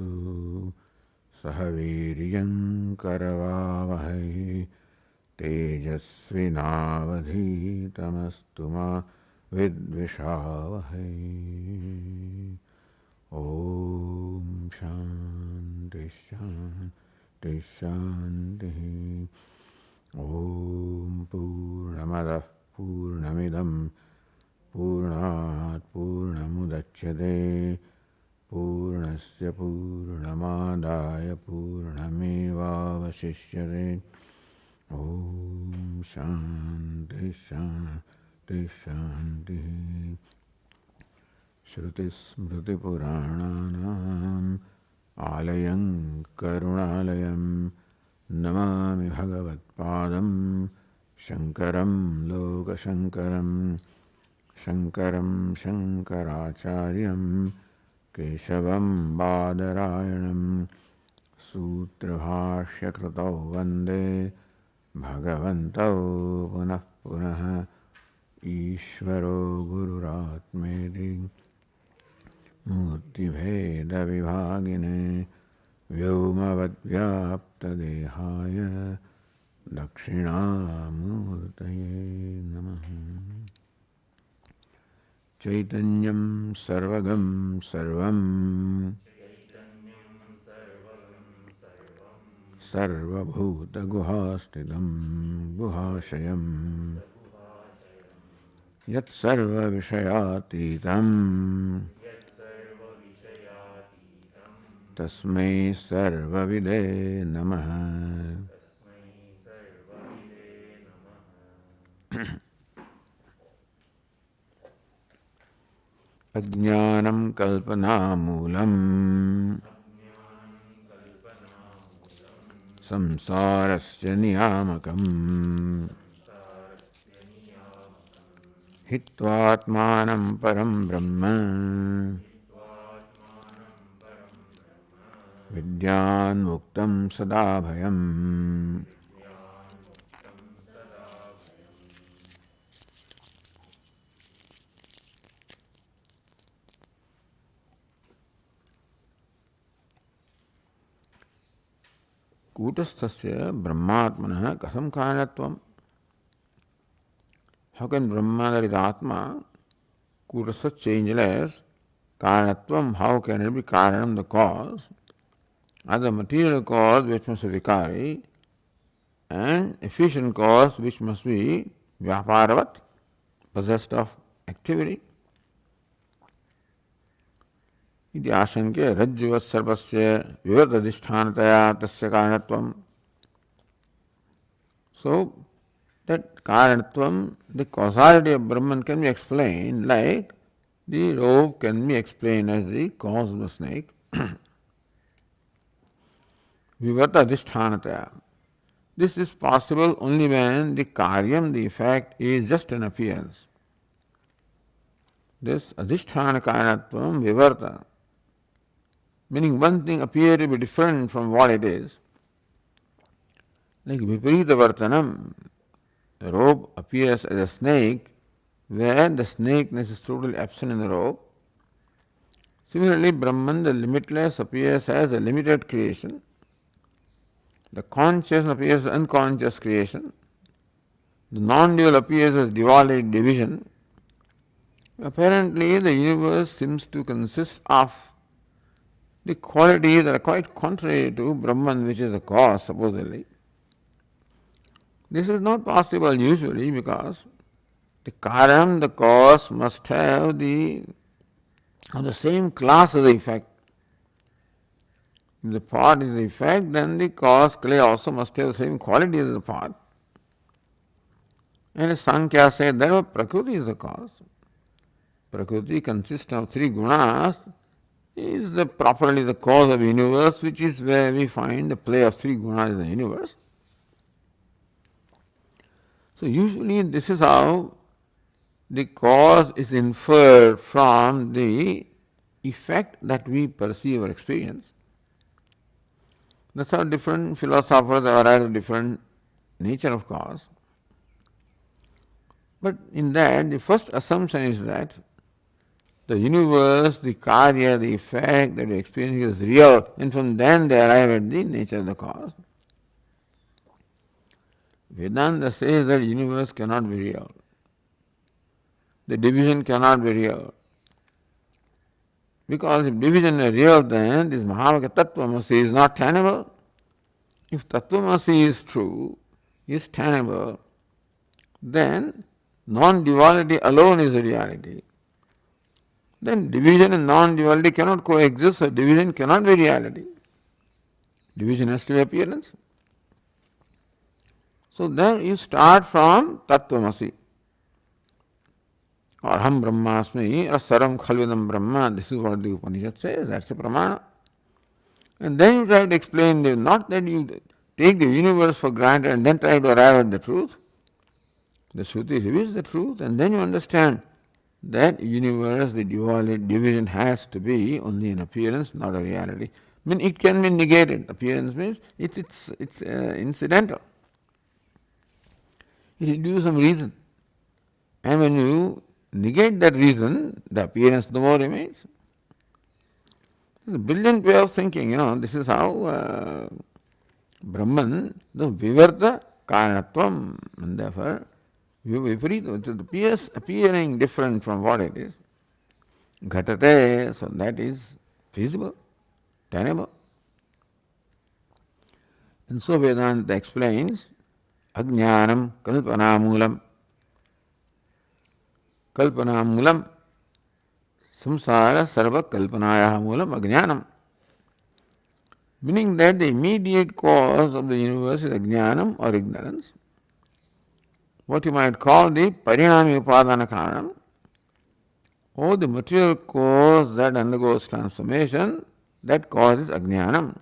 Vijnanatu Sahaviryan Karavavahai Tejasvinavadhitamastu ma Vidvishavahai. Om Shanti Shanti Shanti. Om Purnamadah Purnamidam Purnat Purnamudachyate Purnasya Purnamadaya Purnamevavasishyate. Om Shanti Shanti Shanti. Shruti Smriti Purananam Alayam Karunalayam Namami Bhagavat Padam Shankaram Lokashankaram Shankaram Shankaracharyam Keshavam Badarayanam Sutrabhashya Kritau Vande Bhagavantau Punah Punah Ishvaro Gururatmedi Murti Bheda Vibhagine Vyomavadvyaptadehaya Dakshinamurtaye Namaha. Chaitanyam Sarvagam Sarvam Sarvabhuta Guhastidam Guhashayam Yat Sarva Vishayatitam Tasmai Sarvavide Namaha. Ajnanam kalpanamulam samsarasya niyamakam hitvatmanam param brahma vidyan muktam sadabhayam. Kutasthasya brahmatmana kasam karanatvam. How can Brahma, that is Atma, Kutasthas changeless, karanatvam, how can it be karanam, the cause, as a material cause which must be vikari, and efficient cause which must be vyaparavat, possessed of activity? Iti ashankya rajjuvat sarvasya vivartadhishthanataya tasya karanatvam. So, that karanatvam, the causality of Brahman can be explained like the rope can be explained as the cause of the snake. Vivartadhishthanataya. This is possible only when the karyam, the effect, is just an appearance. This adhisthana karanatvam vivarta, meaning one thing appears to be different from what it is. Like viparita vartanam, the rope appears as a snake where the snakeness is totally absent in the rope. Similarly, Brahman, the limitless, appears as a limited creation. The conscious appears as unconscious creation. The non-dual appears as duality, division. Apparently, the universe seems to consist of the qualities that are quite contrary to Brahman, which is the cause, supposedly. This is not possible usually because the karam, the cause, must have the same class as the effect. If the pot is the effect, then the cause, clay, also must have the same quality as the pot. And as Sankhya said, that Prakriti is the cause. Prakriti consists of three gunas, is properly the cause of the universe, which is where we find the play of three gunas in the universe. So usually this is how the cause is inferred from the effect that we perceive or experience. That's how different philosophers have arrived at different nature of cause. But in that, the first assumption is that the universe, the karya, the effect that we experience is real, and from then they arrive at the nature of the cause. Vedanta says that universe cannot be real. The division cannot be real. Because if division is real, then this Mahavaka Tattvamasi is not tenable. If Tattvamasi is true, is tenable, then non-duality alone is a reality. Then division and non-duality cannot coexist, so division cannot be reality. Division has to be appearance. So then you start from Tattvamasi. Or Aham Brahmasmi, or Saram Khalvidam Brahma, this is what the Upanishad says, that's a pramana. And then you try to explain, not that you take the universe for granted and then try to arrive at the truth. The Shruti reveals the truth, and then you understand that universe, the duality, division has to be only an appearance, not a reality. I mean, it can be negated. Appearance means it's incidental. It is due to some reason. And when you negate that reason, the appearance no more remains. It's a brilliant way of thinking, this is how Brahman, the vivarta karanatvam, and therefore, it appears appearing different from what it is. Ghatate, so that is feasible, tenable. And so Vedanta explains Ajnanam Kalpanamulam. Kalpanamulam Samsara Sarva Kalpanaya Mulam Ajnanam. Meaning that the immediate cause of the universe is Ajnanam or ignorance. What you might call the Parinami Upadana Karanam, or the material cause that undergoes transformation, that cause is Ajnanam,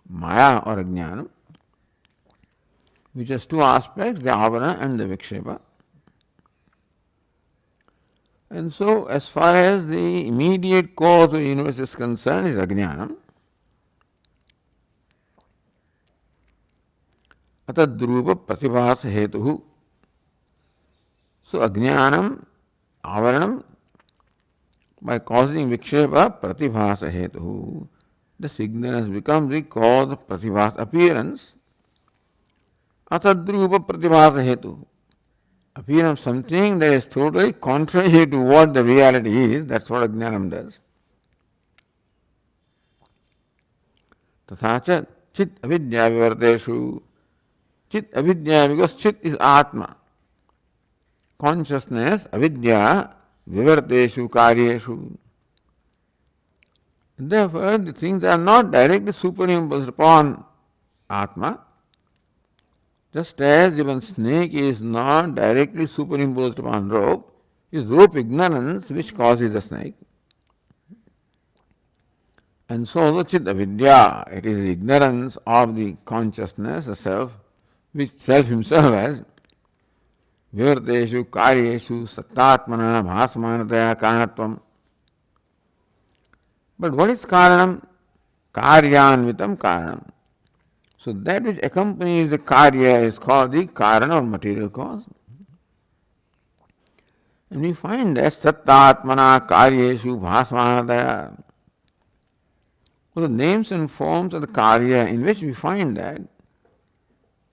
Maya or Ajnanam, which has two aspects, the Avarana and the Vikshepa. And so, as far as the immediate cause of the universe is concerned, is Ajnanam. Atadrupa Pratibhasa Hetuhu. So, Ajnanam, Avaranam, by causing Vikshepa, Pratibhasa Hetuhu, the ignorance becomes the cause of Pratibhasa appearance. Atadrupa Pratibhasa Hetuhu. Appearance of something that is totally contrary to what the reality is, that's what Ajnanam does. Tathacha Chit Avidya Vivarteshu. Chit Avidya, because Chit is Atma. Consciousness, Avidya, Vivarteshu, Karyeshu. Therefore, the things are not directly superimposed upon Atma. Just as even snake is not directly superimposed upon rope, is rope ignorance which causes the snake. And so the Chit Avidya, it is ignorance of the consciousness, the self, which self himself has. Vivarteshu, Karyeshu, Sattatmana, Bhasmanataya, Karanatvam. But what is Karanam? Karyanvitam Karanam. So that which accompanies the karya is called the karana or material cause. And we find that sattatmana karyeshu bhasmanataya. Well, the names and forms of the karya in which we find that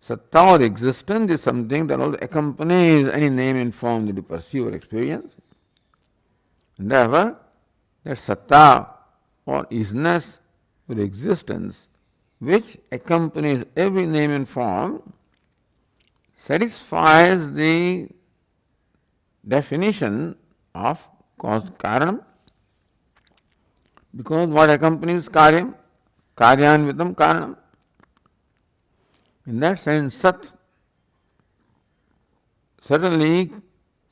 satta or existence is something that also accompanies any name and form that you perceive or experience. And therefore, that satta or isness or existence which accompanies every name and form, satisfies the definition of cause karanam. Because what accompanies karyam? Karyanvitam karanam. In that sense, sat certainly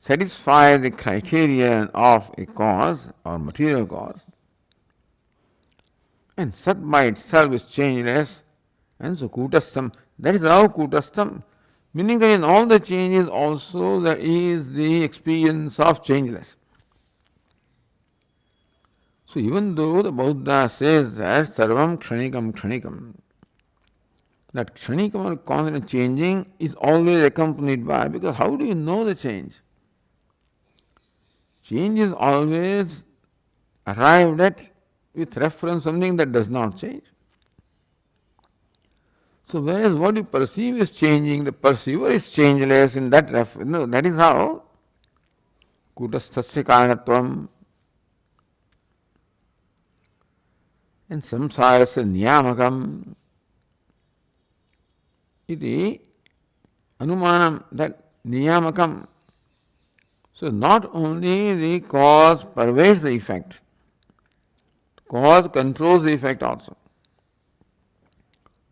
satisfies the criterion of a cause or material cause. And Sat by itself is changeless, and so Kutastham, that is how Kutastham, meaning that in all the changes also there is the experience of changeless. So even though the Buddha says that Sarvam Kshanikam, that Kshanikam or constant changing is always accompanied by, because how do you know the change? change is always arrived at with reference to something that does not change. So whereas what you perceive is changing, the perceiver is changeless in that that is how kutasthasya karanatvam and samsarasya niyamakam iti anumanam, that niyamakam. So not only the cause pervades the effect, cause controls the effect also.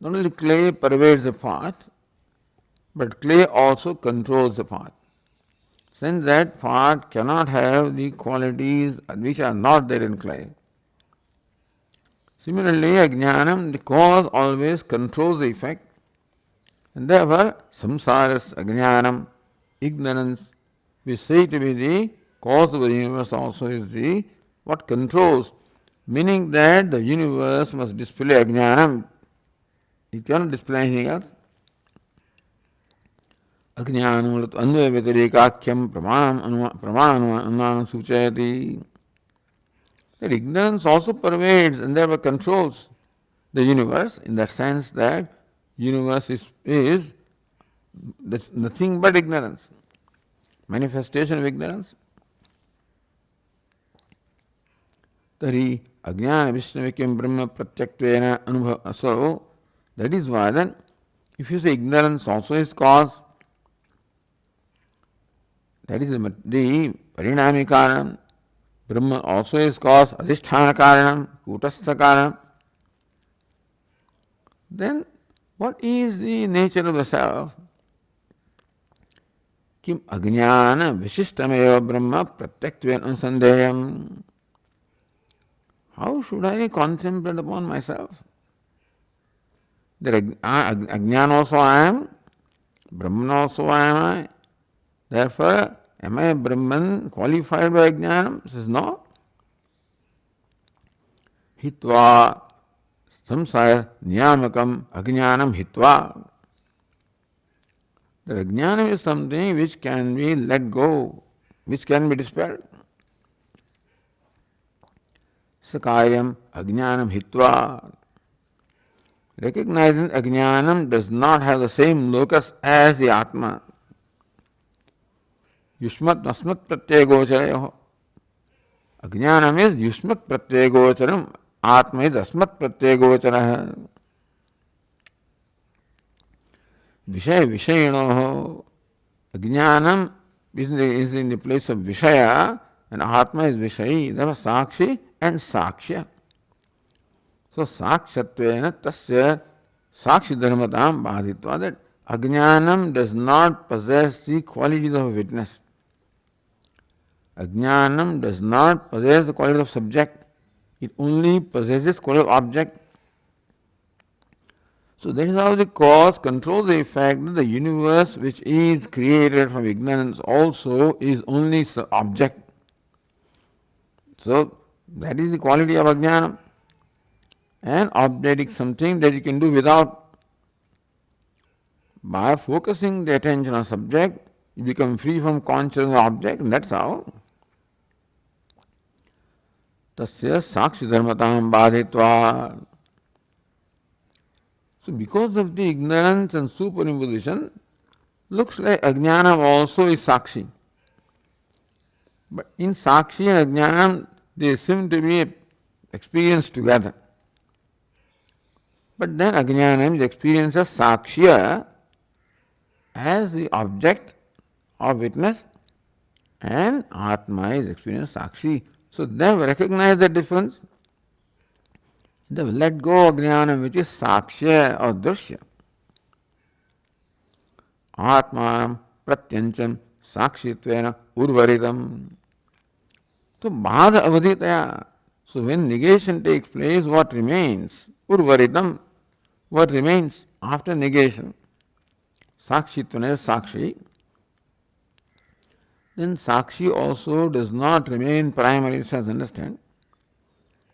Not only clay pervades the path, but clay also controls the path. Since that path cannot have the qualities which are not there in clay. Similarly, ajnanam, the cause always controls the effect, and therefore samsaras ajnanam, ignorance, we say to be the cause of the universe also is the what controls, meaning that the universe must display ajnanam. It cannot display anything else. Ajnanam anvaya vyatirekakyam pramanam suchayati. That ignorance also pervades and thereby controls the universe in that sense that universe is nothing but ignorance, manifestation of ignorance. Tari ajnana vishnamikim brahma pratyaktena anubhava. So that is why then, if you say ignorance also is cause, that is the parinami karanam. Brahma also is cause, adhisthana karanam, kutastha karanam. Then what is the nature of the self? Kim ajnana vishishtameva brahma pratyaktven ansandeyam. How should I contemplate upon myself? That ajnana also I am, Brahman also I am. Therefore, am I a Brahman qualified by ajnanam? He says no. Hitva samsaya niyamakam ajnanam hitva. The ajnanam is something which can be let go, which can be dispelled. Sakaryam ajnanam hitva. Recognizing ajnanam does not have the same locus as the Atma. Yushmat asmat pratyegocharayoho. Ajnanam is yushmat pratyegocharam. Atma is asmat pratyegocharaha. Vishaya vishayinoho. Ajnanam is in the place of Vishaya and Atma is Vishayi. There was Sakshi and Sakshya. So Sakshatvena tasya Sakshi dharmatam badhitva, that ajnanam does not possess the qualities of a witness. Ajnanam does not possess the quality of subject. It only possesses quality of object. So that is how the cause controls the effect that the universe which is created from ignorance also is only object. So that is the quality of ajnanam. And object is something that you can do without. By focusing the attention on subject, you become free from conscious object, and that's how. Tasya sakshi dharmatam badhitva. So because of the ignorance and superimposition, looks like ajnanam also is sakshi. But in sakshi and ajnanam, they seem to be experienced together. But then ajnanam is experienced as sakshya, as the object of witness, and Atma is experienced sakshi. So they have recognized the difference. They have let go of jnana, which is sakshya or drishya. Atma pratyancham sakshitvena urvaritam. So bhada avaditaya. So when negation takes place, what remains? Urvaritam. What remains after negation? Sakshitvana is sakshi. Then sakshi also does not remain primary sense, understand?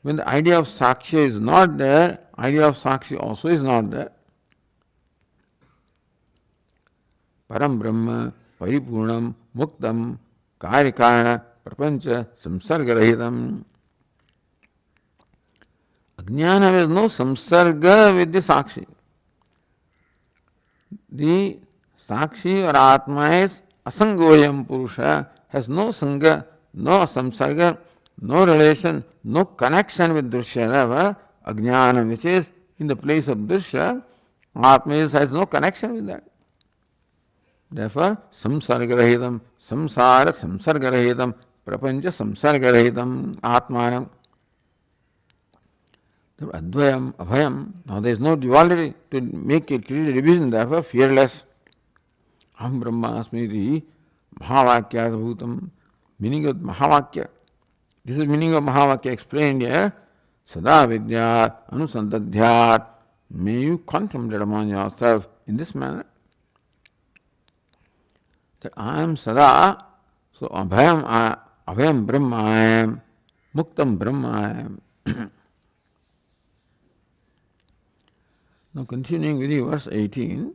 When the idea of sakshi is not there, idea of sakshi also is not there. Param Brahma, Paripurnam, Muktam, Karyakarana, prapancha samsargarahitam. Ajnana has no samsarga with the sakshi. The sakshi or atma is asangoyam purusha, has no sanga, no samsarga, no relation, no connection with drishya. However, ajnana, which is in the place of drishya, atma has no connection with that. Therefore, samsargarahitam, samsara samsargarahitam, prapancha samsargarahitam, atmanam. Advayam, abhayam. Now there is no duality to make it clear division, therefore fearless. Aham Brahmasmi iti Mahavakya bhutam. Meaning of Mahavakya. This is meaning of Mahavakya explained here. Sada vidyat anusandadhyat. May you contemplate among yourself in this manner. That I am Sada, so Abhayam Brahma I am, Muktam Brahma I am. Now continuing with the verse 18.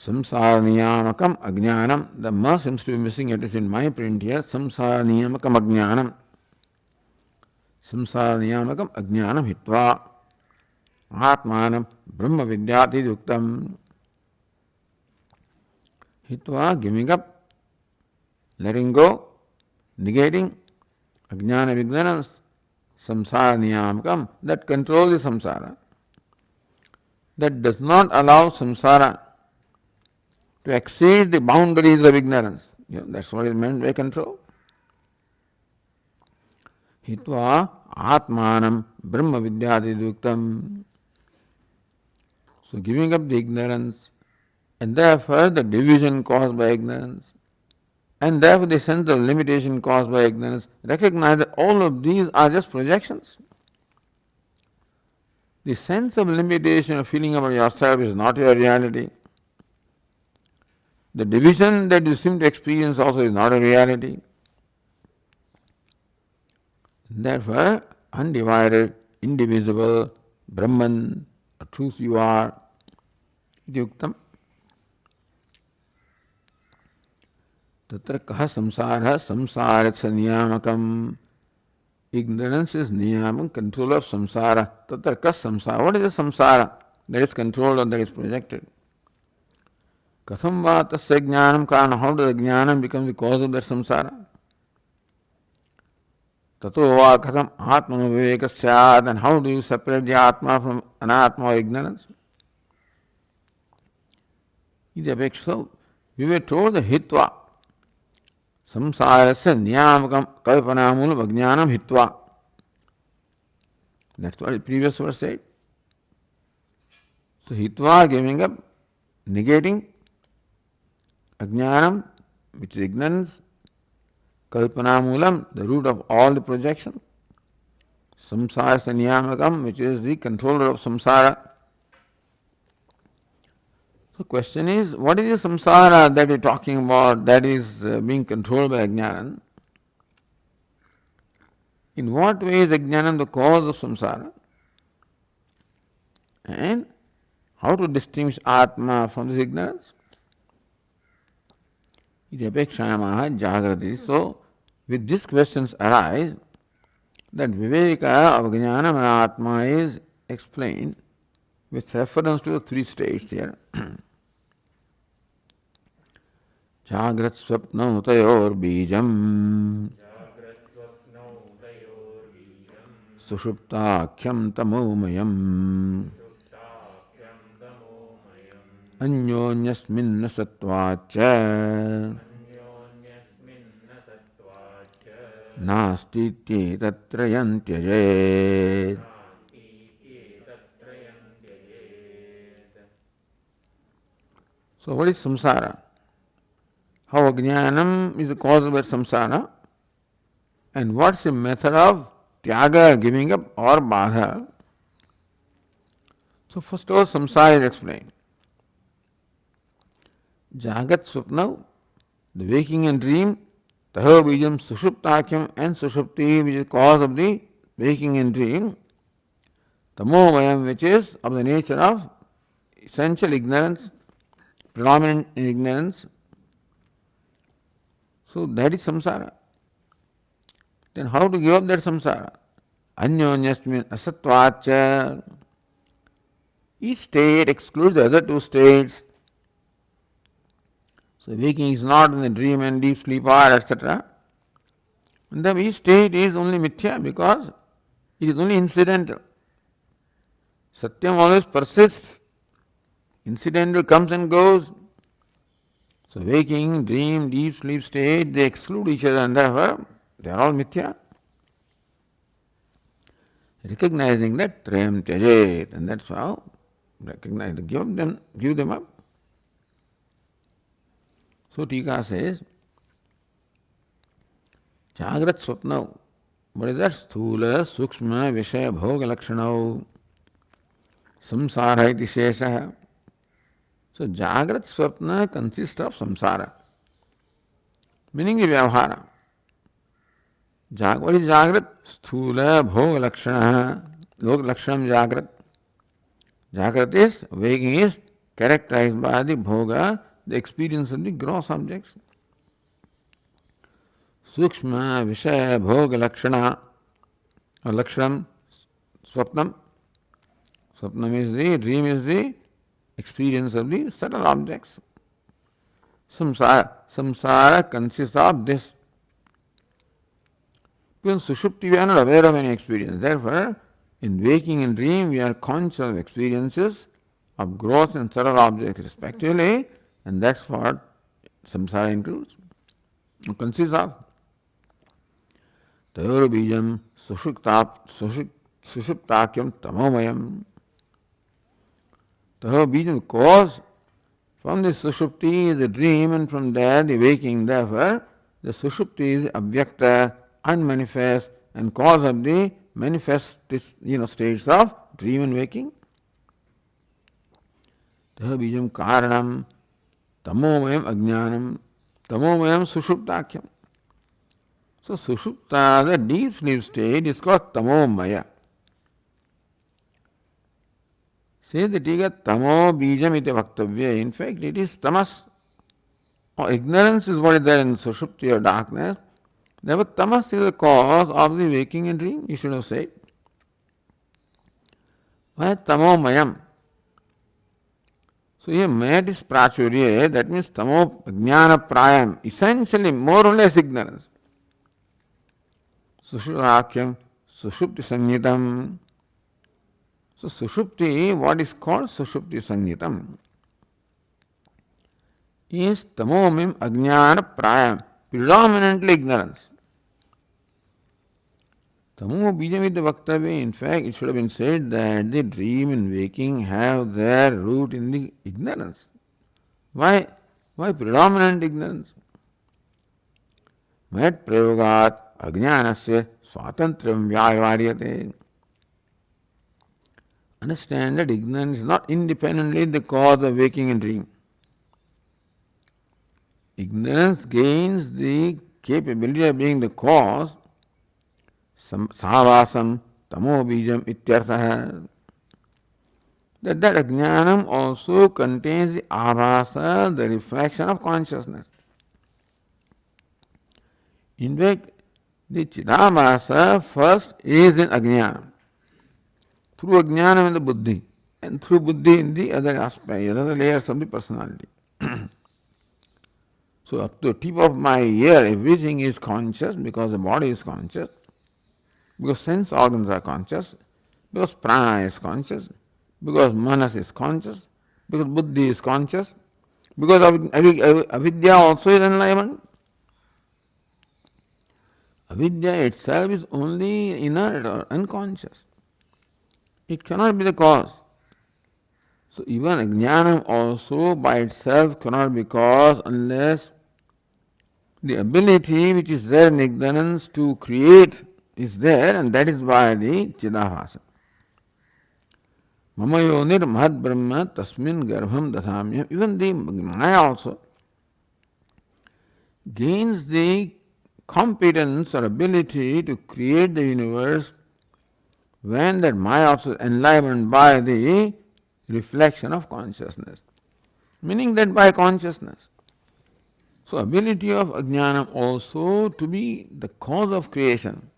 Samsara niyamakam ajnanam. The ma seems to be missing, it is in my print here. Samsara niyamakam ajnanam. Samsara niyamakam ajnanam hitva. Atmanam brahma vidyati yuktam. Hitva, giving up, letting go, negating, ajnana vignanas, samsara niyamakam, that controls the samsara. That does not allow samsara to exceed the boundaries of ignorance. That's what is meant by control. Hitva atmanam brahma vidyati yuktam. So giving up the ignorance, and therefore the division caused by ignorance, and therefore the sense of limitation caused by ignorance, recognize that all of these are just projections. The sense of limitation or feeling about yourself is not your reality. The division that you seem to experience also is not a reality. Therefore, undivided, indivisible, Brahman, a truth you are, yuktam. Tatra kaha samsara, samsaratsa niyamakam. Ignorance is niyamam, control of samsara. Tatra kas samsara. What is the samsara that is controlled or that is projected? Katham va tasya jnanam karana. How does the jnanam become the cause of that samsara? Tato va katham atma viveka syad. And how do you separate the atma from anatma or ignorance? So we were told that hitva. Samsarasya niyamakam kalpanamulam ajnanam hitva. That's what the previous verse said. So hitva, giving up, negating, ajnanam, which is ignorance, kalpanamulam, the root of all the projection, samsarasya niyamakam, which is the controller of samsara. So question is, what is the samsara that we're talking about that is being controlled by ajnana? In what way is ajnana the cause of samsara? And how to distinguish atma from this ignorance? Iti apekshayamaha jagrati. So, with these questions arise, that viveka of ajnana and atma is explained with reference to the three states here. जाग्रत स्वप्नौ तयोर्बीजम् सुषुप्ताख्यं तमोमयम् अन्योन्यस्मिन्न सत्त्वाच्च नास्तीत्येतत्त्रयं त्यजेत्. So what is samsara? How ajnanam is the cause of samsara, and what's the method of tyaga, giving up, or badha? So first of all, samsara is explained. Jagat swapna, the waking and dream, taho bijam sushuptakyam, and sushupti, which is the cause of the waking and dream, tamomayam, which is of the nature of essential ignorance, predominant in ignorance. So that is samsara. Then how to give up that samsara? Anyonyasmin asatvacha. Each state excludes the other two states. So waking is not in the dream and deep sleep are, etc. And then each state is only mithya because it is only incidental. Satyam always persists. Incidental comes and goes. So waking, dream, deep sleep state, they exclude each other and therefore they are all mithya. Recognizing that trayam tyajet, and that's how recognize, give them up. So Tika says, Jagrat Swapnau. What is that? Sthula, Sukshma, Vishaya, Bhoga Lakshanau, Samsara iti Shesha. So Jagrat Swapna consists of samsara, meaning the Vyavhara. What is Jagrat? Sthula, Bhoga Lakshana, Lok Lakshanam Jagrat. Jagrat is, waking is characterized by the Bhoga, the experience of the gross objects. Sukshma, Vishaya, Bhoga Lakshana, or Lakshanam, Swapnam. Swapnam is the, dream is the experience of the subtle objects. Samsara consists of this. Because Sushupti we are not aware of any experience. Therefore, in waking and dream we are conscious of experiences of gross and subtle objects respectively, and that's what samsara includes. It consists of Tayor Bijam Sushuptakyam Tamomayam. Tayor Bijam, cause from the Sushupti is the dream, and from there the waking. Therefore, the Sushupti is avyakta, unmanifest, and cause of the manifest states of dream and waking. Taha bijam karanam tamomayam ajnanam tamomayam sushuptakyam. So sushupta, the deep sleep state, is called tamomaya. Say the Tika tamo bijam iti vaktavya. In fact, it is tamas, or ignorance is what is there in sushupti or darkness. Therefore, tamas is the cause of the waking and dream, you should have said. Why tamomayam? So here mayat is prachurya, that means tamo jnana prayam, essentially more or less ignorance. Sushuptakyam, sushupti sanyitam. So sushupti, what is called sushupti sanyitam, is tamomim ajnana prayam, predominantly ignorance. Tamo bijam iti vaktavya. In fact, it should have been said that the dream and waking have their root in the ignorance. Why? Why predominant ignorance? Mayat prayogat ajnanasya swatantriyam vyavaryate. Understand that ignorance is not independently the cause of waking and dream. Ignorance gains the capability of being the cause. Savasam tamo bijam ityartha. That ajnanam also contains the avasa, the reflection of consciousness. In fact, the chidavasa first is in ajnanam. Through ajnanam in the buddhi, and through buddhi in the other aspect, the other layers of the personality. So up to the tip of my ear, everything is conscious because the body is conscious, because sense organs are conscious, because prana is conscious, because manas is conscious, because buddhi is conscious, because avidya also is enlivened. Avidya itself is only inert or unconscious. It cannot be the cause. So even ajnanam also by itself cannot be cause unless the ability which is there in ignorance to create is there, and that is why the chidavasa. Mama yonir mahad brahma tasmin garbham dasamyam. Even the Maya also gains the competence or ability to create the universe when that Maya also is enlivened by the reflection of consciousness. Meaning that by consciousness. So ability of ajnanam also to be the cause of creation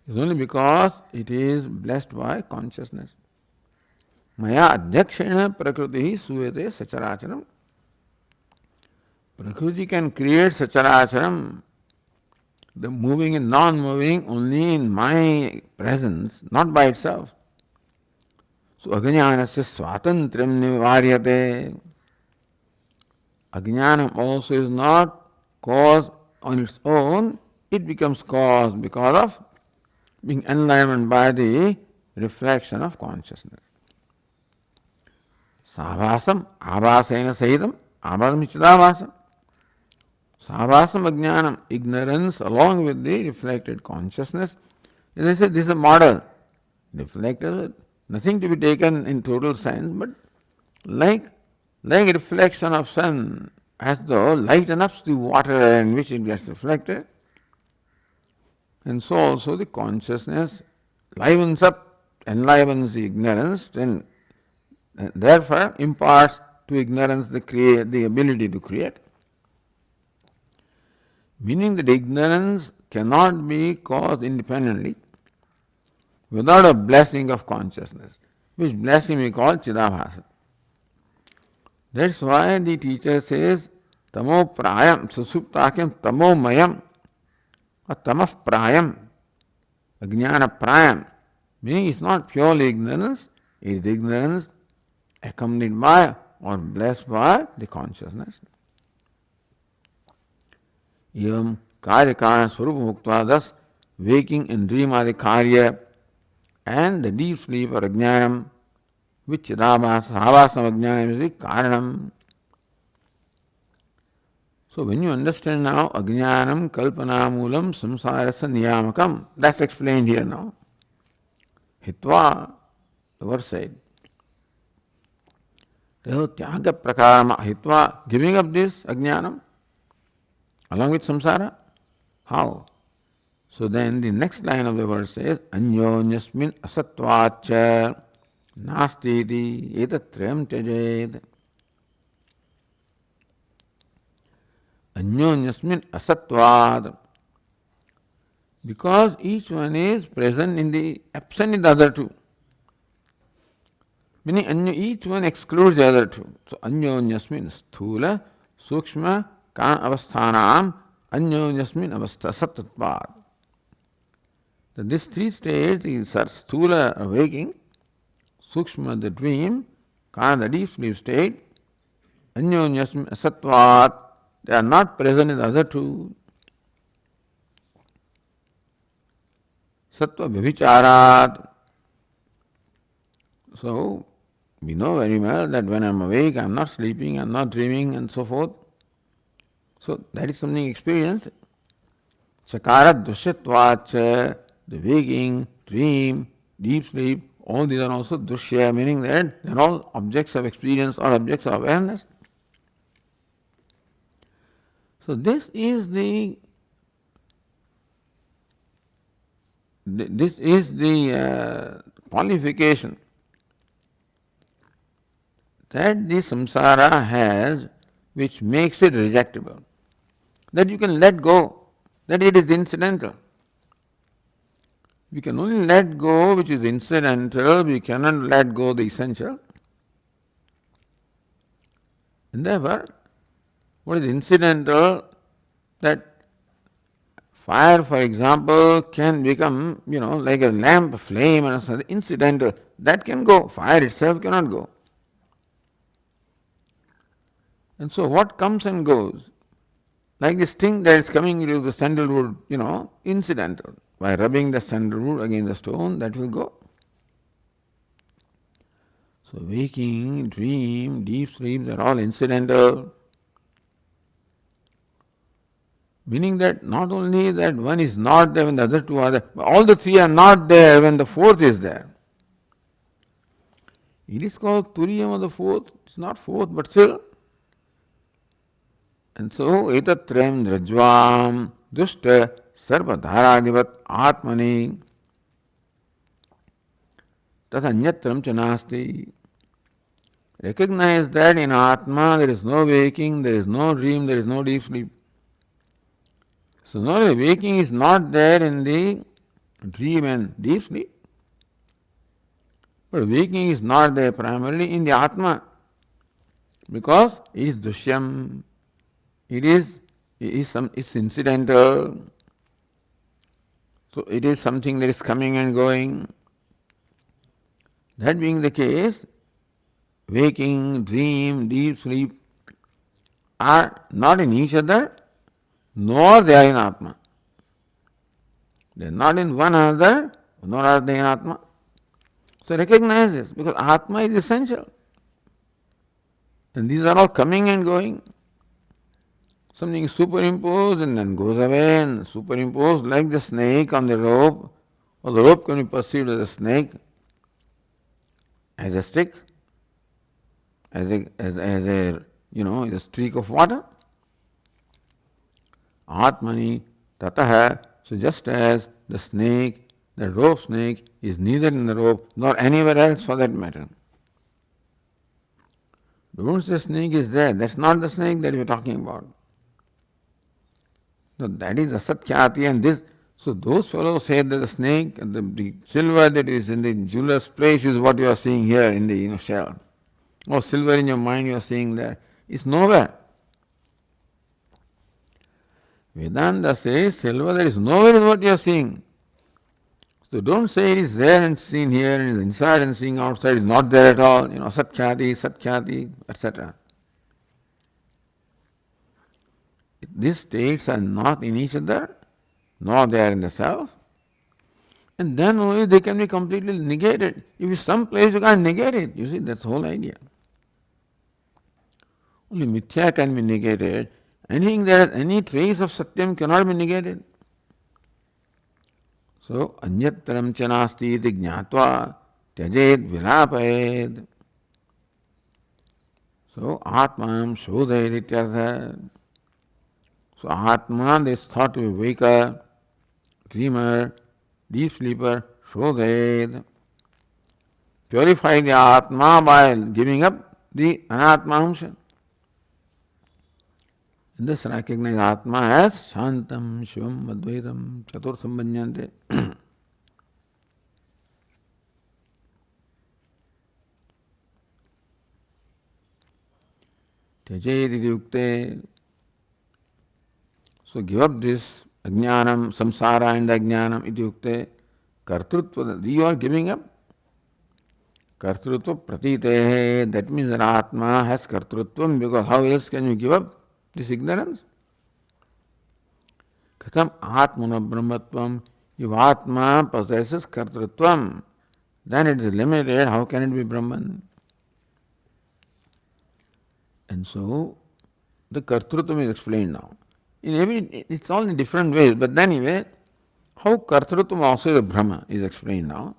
is only because it is blessed by consciousness. Maya adhyakshena prakriti suyate sacharacharam. Prakriti can create sacharacharam, the moving and non-moving, only in my presence, not by itself. So ajnanasya swatantriyam nivaryate. Ajnanam also is not cause on its own, it becomes cause because of being enlivened by the reflection of consciousness. Savasam abhasena sahitam, abhasam ichidavasam. Savasam ajnanam, ignorance along with the reflected consciousness. As I said, this is a model. Reflected, nothing to be taken in total sense, but like a reflection of sun, as though lighten up the water in which it gets reflected. And so also the consciousness livens up, enlivens the ignorance, and therefore imparts to ignorance the ability to create. Meaning that ignorance cannot be caused independently without a blessing of consciousness, which blessing we call Chidabhasa. That's why the teacher says, Tamo prayam, susuptakyam tamo mayam, or tamah prayam, ajnana prayam. Meaning it's not purely ignorance, it is ignorance accompanied by or blessed by the consciousness. Evam karya karana swarupa muktva, thus waking and dream are the karya, and the deep sleep or ajnanam, which chidabhasa, savasam ajnanam is the karanam. So when you understand now ajnanam kalpanamulam samsarasa niyamakam, that's explained here now. Hitva, the verse said. Tyaga prakarama hitva, giving up this ajnanam along with samsara. How? So then the next line of the verse says, Anyonyasmin asatvacha nastiti etatrayam tyajet. Anyonyasmin asatvad. Because each one is present in the absent in the other two. Meaning each one excludes the other two. So anyonyasmin sthula, sukshma, kan avasthanam, anyonyasmin avastha satatvad. So these three states is sthula waking, sukshma the dream, kan the deep sleep state, anyonyasmin asatvat, they are not present in the other two. Sattva vibhicharat. So we know very well that when I am awake, I am not sleeping, I am not dreaming, and so forth. So that is something experienced. Chakara dushyatvacha, the waking, dream, deep sleep, all these are also dushya, meaning that they are all objects of experience or objects of awareness. So this is the qualification that the samsara has, which makes it rejectable. That you can let go, that it is incidental. We can only let go which is incidental, we cannot let go the essential. And therefore, what is incidental, that fire, for example, can become, like a lamp flame and something incidental. That can go, fire itself cannot go. And so what comes and goes, like the sting that is coming into the sandalwood, incidental. By rubbing the sandalwood against the stone, that will go. So waking, dream, deep sleep, they are all incidental. Meaning that not only that one is not there when the other two are there, but all the three are not there when the fourth is there. It is called turiyam of the fourth. It's not fourth, but still. And so, etatrayam drajvam dushta sarvadharadivat atmani tathanyatram chanasti. Recognize that in Atma there is no waking, there is no dream, there is no deep sleep. So no, the waking is not there in the dream and deep sleep. But waking is not there primarily in the Atma because it is dushyam, it's incidental. So it is something that is coming and going. That being the case, waking, dream, deep sleep are not in each other, nor they are in Atma. They are not in one another, nor are they in Atma. So recognize this, because Atma is essential. And these are all coming and going. Something is superimposed and then goes away, and superimposed like the snake on the rope, or the rope can be perceived as a snake, as a stick, as a streak of water. Atmani tataha. So just as the snake, the rope snake, is neither in the rope nor anywhere else for that matter. Don't say snake is there. That's not the snake that we're talking about. So that is asatyati, and this. So those fellows say that the snake, the silver that is in the jeweler's place is what you are seeing here in the shell. Or silver in your mind you are seeing there. It's nowhere. Vedanta says silver that is nowhere is what you are seeing. So don't say it is there and seen here and is inside and seeing outside is not there at all. Satyati, etc. These states are not in each other, nor they are in the self. And then only they can be completely negated. If it's some place you can't negate it. You see, that's the whole idea. Only mithya can be negated. Anything that has any trace of satyam cannot be negated. So, anyatram cha nasti iti jnatva tyajed vilapayed. So, atmam shodhayed ityartha. So, atma, this thought to be waker, dreamer, deep sleeper, shodhayed. Purify the atma by giving up the anatma amsha. This recognize Atma as Shantam, Shivam, Advaitam, Chaturtham Banyante. Tyajed yukte. So give up this Ajnanam, Samsara and Ajnanam ityukte. Kartrutva, you are giving up. Kartrutva pratitehe, that means that Atma has Kartrutvam, because how else can you give up this ignorance? Katham Atmana Brahmatvam. If Atma possesses Kartrutvam, then it is limited. How can it be Brahman? And so the Kartrutvam is explained now. It's all in different ways, but anyway, how Kartrutvam also is a Brahma is explained now.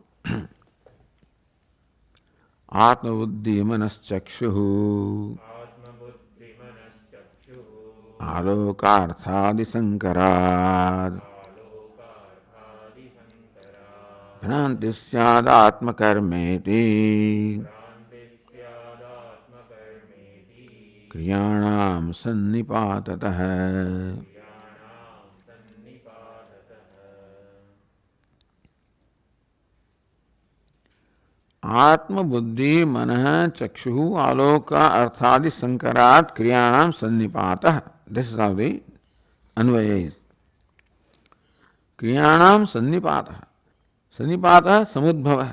Atma buddhi manas chakshuhu alokarthadi sankarad भ्रांति स्याद आत्मकर्मेति क्रियाणां सन्निपाततः आत्मबुद्धि मनः चक्षु आलोक अर्थादि संकरात् क्रियाणां सन्निपातः. This is how the Anvay is. क्रियाणां सन्निपातः. सन्निपातः समुद्भवः.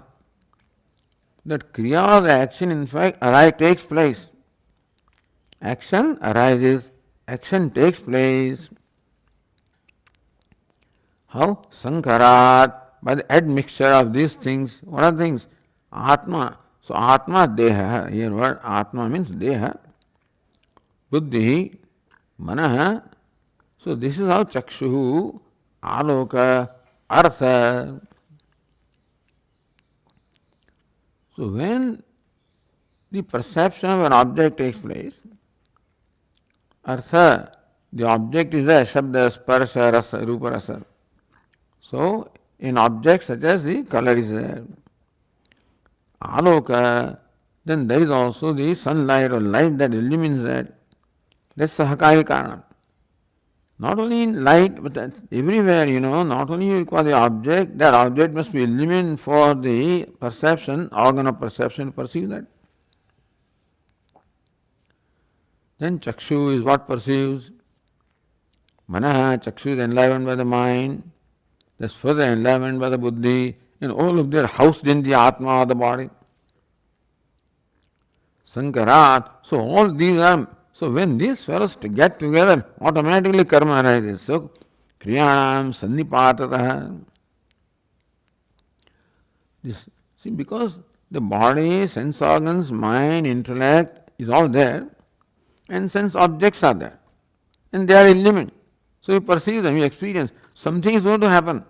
That kriya or the action in fact takes place. Action arises, action takes place. How? Sankarat, by the admixture of these things. What are things? Atma. So Atma Deha. Here word Atma means Deha. Buddhi, Manaha. So this is how Chakshu, Aloka, Artha. So when the perception of an object takes place, Artha, the object is there, Shabda, Sparsha, Rasa, Rupa, Rasa. So in objects such as the color is there. Aloka, then there is also the sunlight or light that illumines that. That's Sahakari Karana. Not only in light, but everywhere, not only you require the object, that object must be illumined for the perception, organ of perception to perceive that. Then Chakshu is what perceives. Manaha, Chakshu is enlivened by the mind, that's further enlivened by the buddhi, and all of them are housed in the Atma or the body. Sankarat, so all these are, so when these fellows get together, automatically karma arises. So, kriyanam sannipatataha. This, see, because the body, sense organs, mind, intellect is all there, and sense objects are there, and they are illumined. So you perceive them, you experience. Something is going to happen.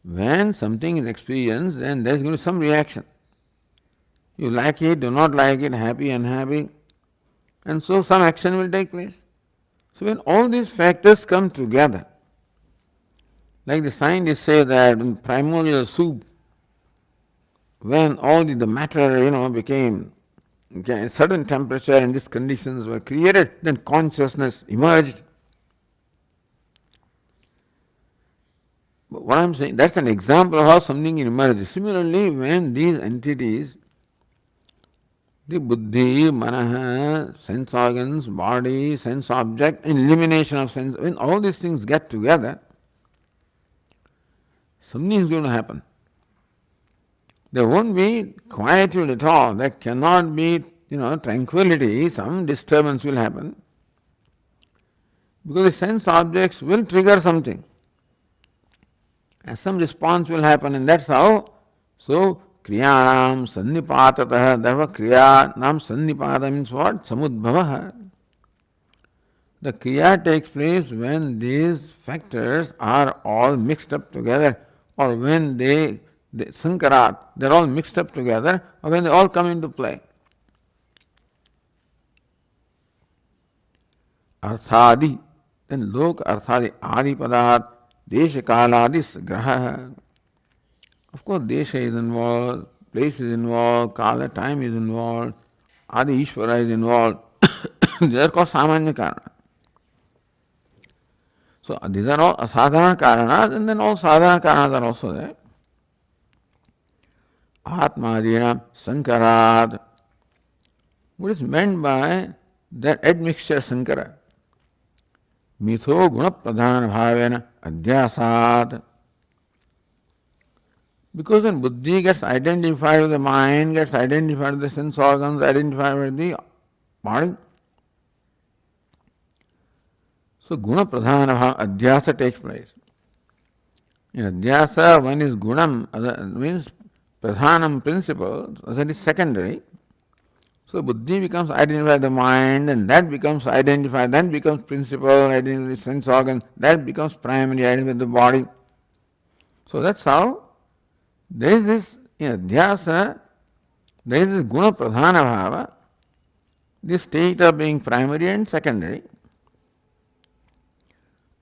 When something is experienced, then there is going to be some reaction. You like it, do not like it, happy, unhappy, and so some action will take place. So when all these factors come together, like the scientists say that in primordial soup, when all the matter, became a certain temperature and these conditions were created, then consciousness emerged. But what I am saying, that's an example of how something emerges. Similarly, when these entities, the buddhi, manaha, sense organs, body, sense object, and elimination of sense, when all these things get together, something is going to happen. There won't be quietude at all. There cannot be, tranquility. Some disturbance will happen. Because the sense objects will trigger something. And some response will happen, and that's how. So, kriyanam sannipatataha, therefore kriyanam sannipata means what? Samudbhavaha. The kriya takes place when these factors are all mixed up together, or when they sankarat, they're all mixed up together, or when they all come into play. Arthadi, then lok arthadi adi padat, desha kaladis graha. Of course, desha is involved, place is involved, kala, time is involved, adi ishvara is involved. They are called samanya karana. So these are all asadharana karanas, and then all sadhana karanas are also there. Atmadina sankarat. What is meant by that admixture sankara? Mitho guna pradhana bhavena adhyasat. Because when buddhi gets identified with the mind, gets identified with the sense organs, identified with the body, so guna pradhana bhava adhyasa takes place. In adhyasa, one is gunam, other means pradhanam principle, that is secondary. So buddhi becomes identified with the mind, and that becomes identified, that becomes principle, identified with sense organ, that becomes primary, identified with the body. So that's how there is this, in adhyasa, there is this guna pradhana bhava, this state of being primary and secondary.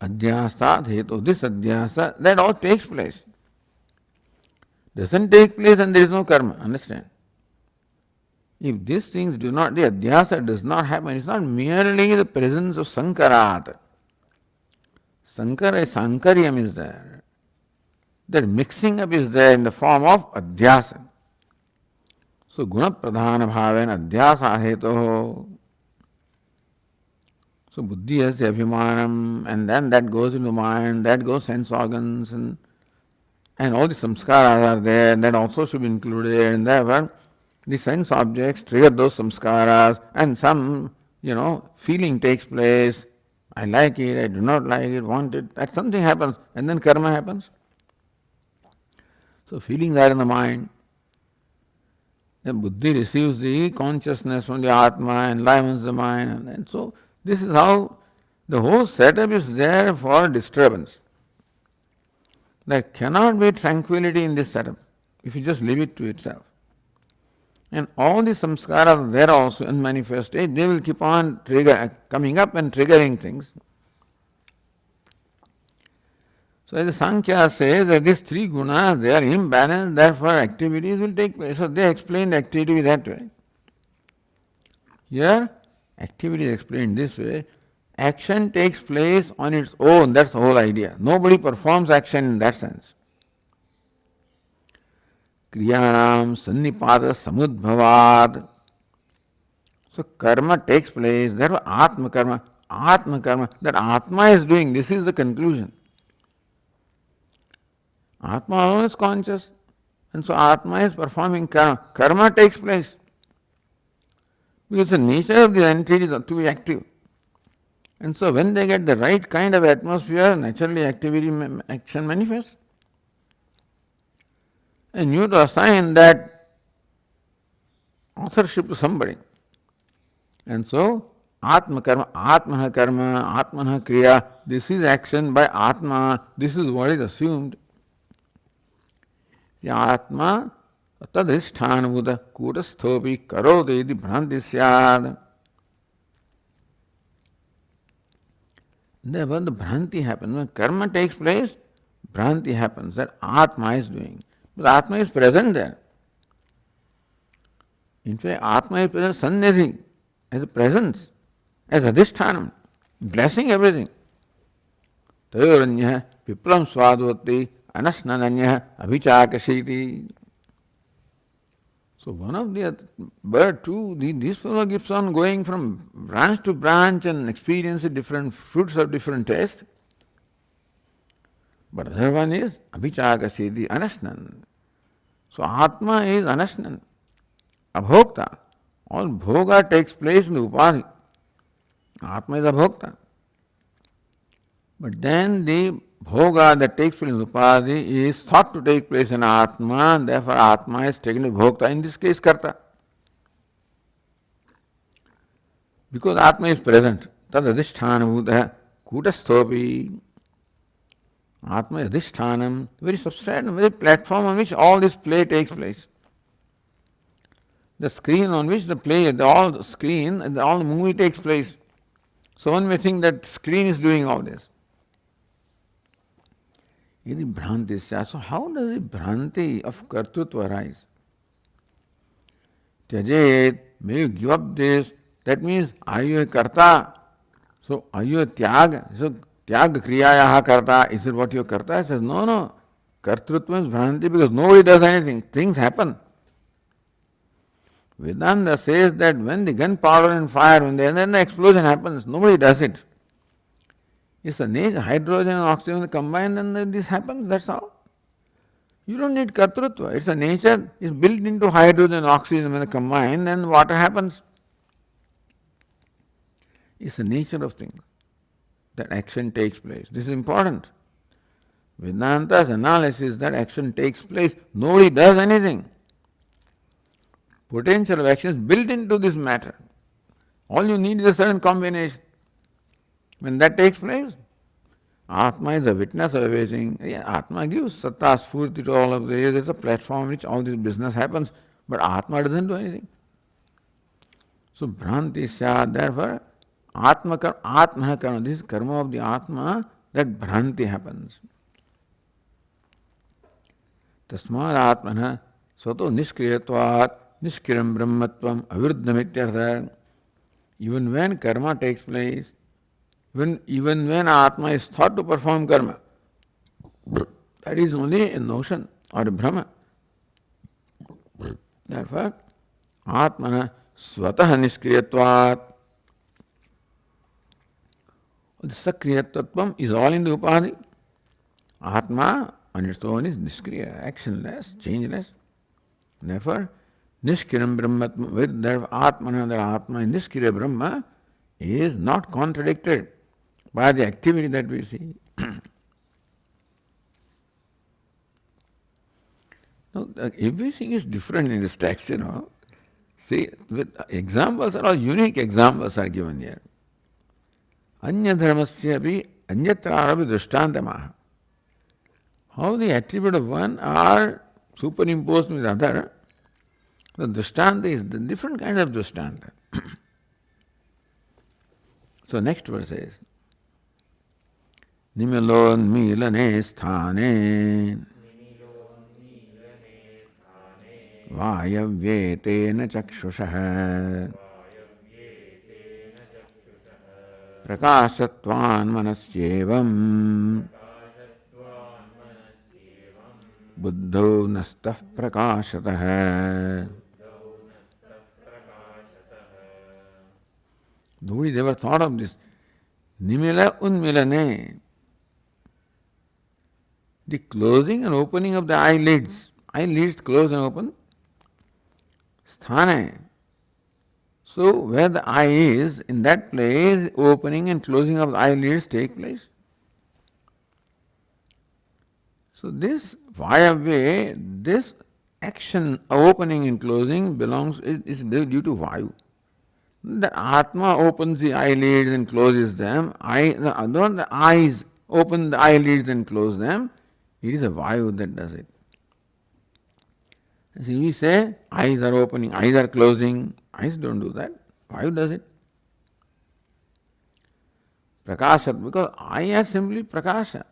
Adhyasat hetu, this adhyasa, that all takes place. Doesn't take place and there is no karma, understand? If these things do not, the adhyasa does not happen, it's not merely the presence of sankarat. Sankaryam is there. That mixing up is there in the form of adhyasa. So guna pradhana bhaven adhyasa heto. So buddhi has the abhimanam, and then that goes into mind, that goes sense organs, and all the samskaras are there, that also should be included, and therefore the sense objects trigger those samskaras, and some, feeling takes place. I like it, I do not like it, want it, that something happens, and then karma happens. So feelings are in the mind. Then buddhi receives the consciousness from the Atma, enlivens the mind, and so this is how the whole setup is there for disturbance. There cannot be tranquility in this setup if you just leave it to itself. And all the samskaras there also in manifest state, they will keep on coming up and triggering things. So as the Sankhya says that these three gunas, they are imbalanced, therefore activities will take place. So they explain the activity that way. Here, activity is explained this way. Action takes place on its own, that's the whole idea. Nobody performs action in that sense. Kriyanam sannipada samudbhavad. So karma takes place, therefore Atma karma. Atma karma, that Atma is doing, this is the conclusion. Atma alone is conscious, and so Atma is performing karma. Karma takes place. Because the nature of the entity is to be active. And so when they get the right kind of atmosphere, naturally activity, action manifests. And you have to assign that authorship to somebody. And so, Atma karma, Atmana kriya, this is action by Atma, this is what is assumed. The Atma tadhisthanavuda kutasthopi karode iti bhranti syad. Therefore, the bhranti happens. When karma takes place, bhranti happens. That Atma is doing. But Atma is present there. In fact, Atma is present, sannidhi, as a presence, as adhishthanam, blessing everything. Tayoranya vipram swadvati anasnananya abhichakashiti. So one of the bird too, this fellow keeps on going from branch to branch and experiencing different fruits of different taste. But the other one is abhichakashiti, anasnan. So Atma is anasnan, abhokta. All bhoga takes place in the upadhi. Atma is abhokta. But then the bhoga that takes place in upadhi is thought to take place in Atma, and therefore Atma is taken to bhokta, in this case karta. Because Atma is present, tad adhisthana kutasthopi. Atma is adhishthanam, very substantial, very platform on which all this play takes place. The screen on which the play, all the movie takes place. So one may think that screen is doing all this. Iti bhranti sya. So how does the bhranti of kartrutva arise? Tyajet, may you give up this. That means, are you a karta? So are you a tyag? So tyag kriyayaha karta. Is it what you are karta? He says, no. Kartrutva is bhranti because nobody does anything. Things happen. Vedanta says that when the gunpowder and fire, then the explosion happens, nobody does it. It's the nature, hydrogen and oxygen combine and then this happens, that's all. You don't need kartrutva. It's a nature, it's built into hydrogen and oxygen when they combine, then water happens. It's the nature of things that action takes place. This is important. Vedanta's analysis that action takes place, nobody does anything. Potential of action is built into this matter. All you need is a certain combination. When that takes place, Atma is a witness of everything. Yeah, Atma gives satta spurti to all of this. There's a platform on which all this business happens, but Atma doesn't do anything. So bhranti syad, therefore, Atma karma, this is karma of the Atma, that bhranti happens. Tasmad Atmana svato niskriyatvat niskriram brahmatvam aviruddham ityartha. Even when karma takes place, even when Atma is thought to perform karma, that is only a notion or a brahma. Therefore, Atmana swatah niskriyatvat. The sakriyatvatvam is all in the upadhi. Atma on its own is niskriya, actionless, changeless. Therefore, niskiram brahmatma, with their Atmana, the Atma, niskriya Brahma, is not contradicted by the activity that we see. Now, everything is different in this text, See, with examples are all unique examples are given here. Anya dharmasya bhi anyatrarabi drishtantamaha. How the attribute of one are superimposed with other. The drishtanta is the different kind of drishtanta. So next verse says, निमिलोन्मीलने स्थाने वायव्येतेन चक्षुषः प्रकाशत्वान् मनस्येवम् बुद्धौ नस्तः प्रकाशतः. Nobody ever thought of this. Nimila unmilane. The closing and opening of the eyelids. Eyelids close and open. Sthane. So where the eye is, in that place, opening and closing of the eyelids take place. So this Vayavya, this action of opening and closing belongs, is due to Vayu. The Atma opens the eyelids and closes them. The eyes open the eyelids and close them. It is a Vayu that does it. See, we say eyes are opening, eyes are closing. Eyes don't do that. Vayu does it. Prakashat, because eye is simply prakasha.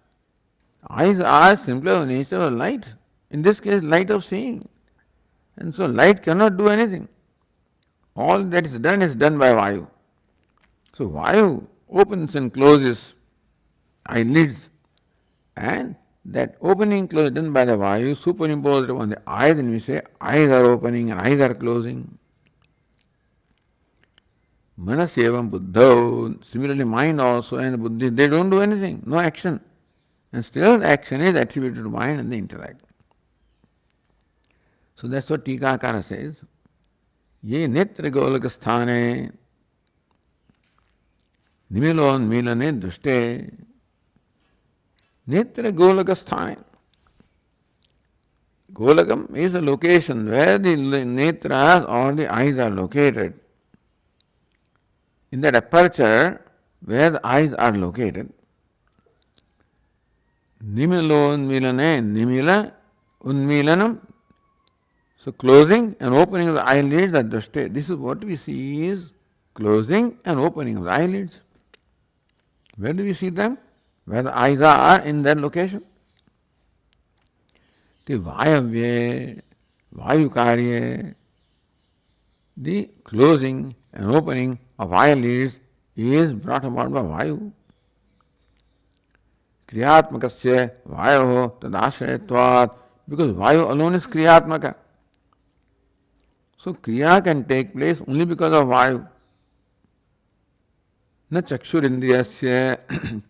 Eyes are simply of the nature of light. In this case, light of seeing. And so light cannot do anything. All that is done by Vayu. So Vayu opens and closes eyelids, and that opening close done by the Vayu superimposed on the eyes, and we say eyes are opening and eyes are closing. Manasevam buddha. Similarly, mind also and buddhi, they don't do anything, no action. And still the action is attributed to mind and the intellect. So that's what Tikakara says. Ye netra golaka sthane nimilon milane dushte. Netra golaka sthane. Golakam is a location where the netras or the eyes are located. In that aperture where the eyes are located, nimilo unmilane, nimila, unmilanam. So closing and opening of the eyelids are dushte. This is what we see is closing and opening of the eyelids. Where do we see them? Where the eyes are in that location. The vayavya, vayukarya, the closing and opening of eyelids is brought about by Vayu. Kriyatmakasya Vayoho tadashrayatvat, because Vayu alone is Kriyatmaka. So Kriya can take place only because of Vayu. Na chakshurindriyasya,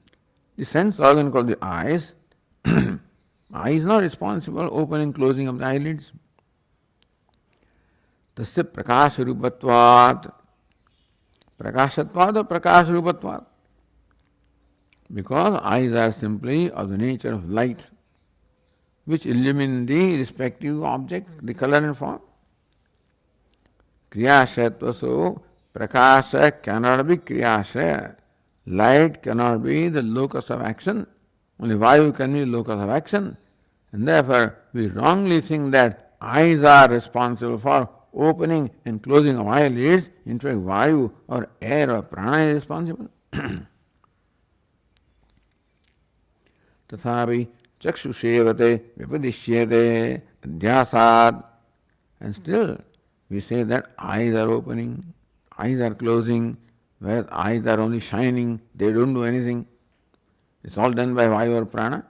the sense organ called the eyes, eye is not responsible for opening and closing of the eyelids. Tasya prakasharupatvat. Prakashatvat or prakasharupatvat? Because eyes are simply of the nature of light, which illumine the respective object, the color and form. Kriyashatva, so prakasha cannot be kriyasha. Light cannot be the locus of action. Only Vayu can be the locus of action. And therefore, we wrongly think that eyes are responsible for opening and closing of eyelids. In fact, Vayu or air or prana is responsible. Tathapi chakshushevate vipadishyate adhyasad. And still, we say that eyes are opening, eyes are closing, whereas eyes are only shining, they don't do anything. It's all done by Vayu or prana.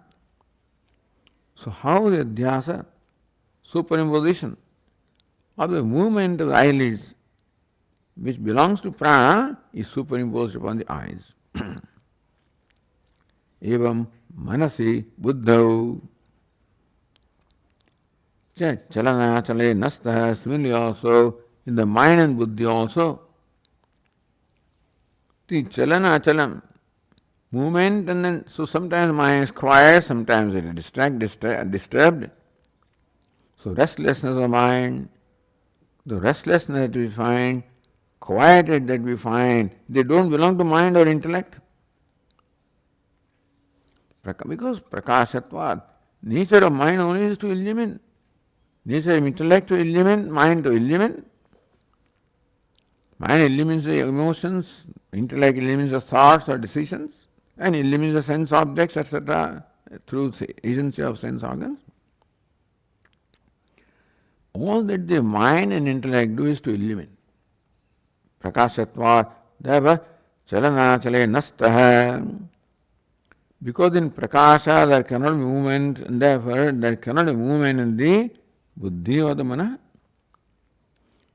So how the adhyasa, superimposition of the movement of the eyelids, which belongs to prana, is superimposed upon the eyes. Evam manasi buddhau cha chalana chale nastha. Similarly also, in the mind and buddhi also, the chalana chalam, movement, and then so sometimes mind is quiet, sometimes it is disturbed. So restlessness of mind, the restlessness that we find, quieted that we find, they don't belong to mind or intellect. Because prakashatvat, nature of mind only is to illumine. Nature of intellect to illumine, mind to illumine. Mind illumines the emotions, intellect illumines the thoughts or decisions. and eliminates the sense objects, etc., through the agency of sense organs. All that the mind and intellect do is to illuminate. Prakashatvat deva chalanachale nastaha. Because in prakasha there cannot be movement, and therefore there cannot be movement in the buddhi or the mana.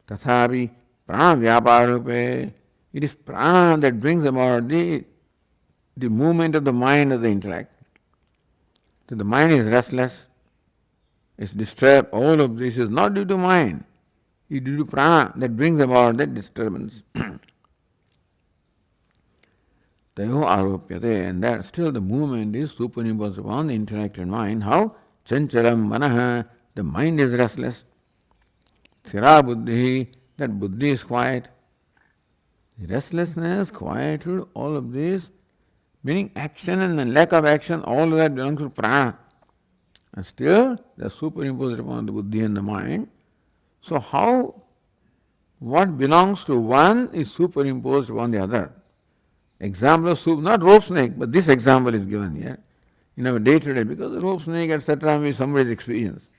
Tathapi prana vyaparupe. It is prana that brings about the movement of the mind of the intellect. So the mind is restless, is disturbed. All of this is not due to mind. It is due to prana that brings about that disturbance. Tayo aropyate, and that still the movement is superimposed upon the intellect and mind. How? Chanchalam manaha, the mind is restless. Thira buddhi, that buddhi is quiet. Restlessness, quietude, all of this, meaning action and the lack of action, all of that belongs to prana. And still they are superimposed upon the buddhi and the mind. So how what belongs to one is superimposed upon the other? Example of not rope snake, but this example is given here in our day to day, because the rope snake, etc., may be somebody's experience.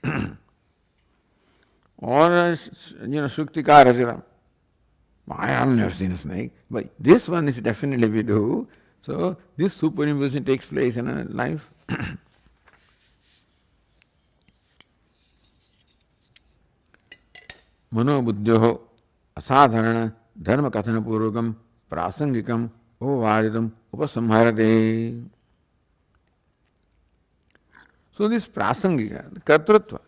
Or Shuktika Rajara. I have never seen a snake, but this one is definitely we do. So this superimposition takes place in our life. Manobuddhyoho asadharana dharma kathana purvakam prasangikam upavaditam upasamharate. So this prasangika, the kartrutva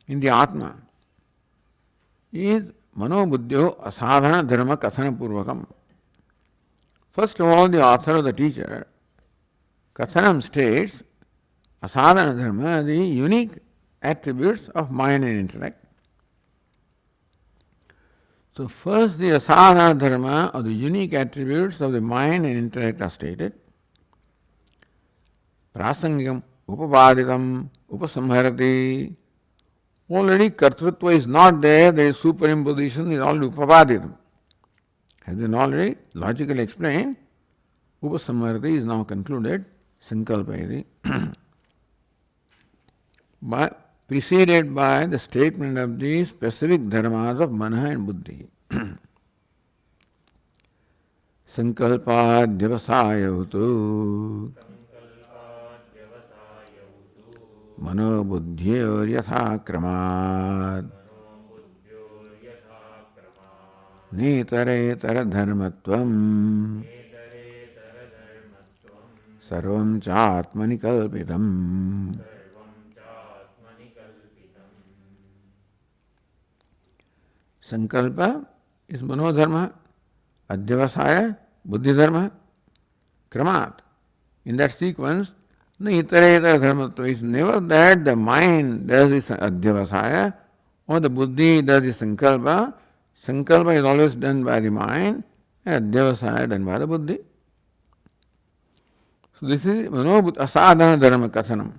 in the Atma is manobuddhyoho asadharana dharma kathana purvakam. First of all, the author or the teacher, Kathanam states asadhana dharma, the unique attributes of mind and intellect. So first the asadhana dharma, or the unique attributes of the mind and intellect are stated. Prasangikam upavaditam upasamharati. Already kartrutva is not there, there is superimposition, is already upavaditam. Has been already logically explained. Upasamharati is now concluded, sankalpayati, preceded by the statement of the specific dharmas of mana and buddhi. Sankalpa dyavasayautu mano buddhyo yatha kramat netare dharmatvam sarvam cha atmani kalpitam. Sankalpa is manodharma, adhyavasaya, buddhi dharma, kramat. In that sequence, the itara dharmatva is never that the mind does this adhyavasaya or the buddhi does this sankalpa. Sankalpa is always done by the mind and adhyavasaya done by the buddhi. So this is asadhana dharma kathanam.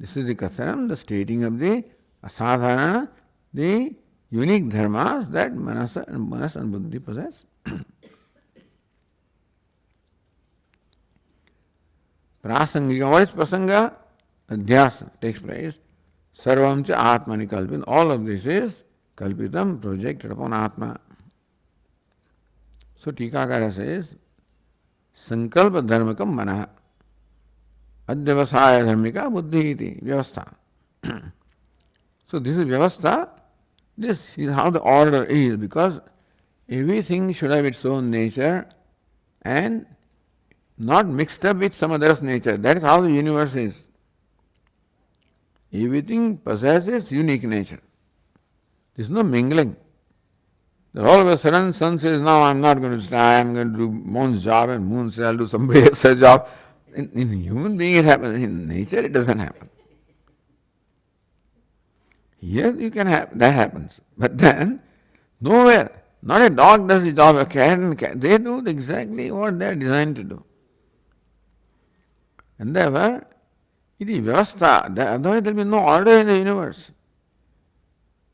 This is the kathanam, the stating of the asadhana, the unique dharmas that manas and buddhi possess. Prasangika, what is prasanga? Adhyasa takes place. Sarvam cha atmani kalpitam. All of this is kalpitam, projected upon Atma. So Tikakara says, sankalpa dharmakam manah adhyavasaya dharmika buddhi iti vyavastha. So this is vyavastha. This is how the order is, because everything should have its own nature and not mixed up with some other's nature. That is how the universe is. Everything possesses unique nature. There is no mingling. That all of a sudden sun says, no, I am not going to stay, I am going to do moon's job, and moon says, I will do somebody else's job. In human being it happens, in nature it doesn't happen. Here you can have, that happens. But then, nowhere, not a dog does the job, a cat and cat, they do exactly what they are designed to do. And therefore, it is vyavastha, otherwise there will be no order in the universe.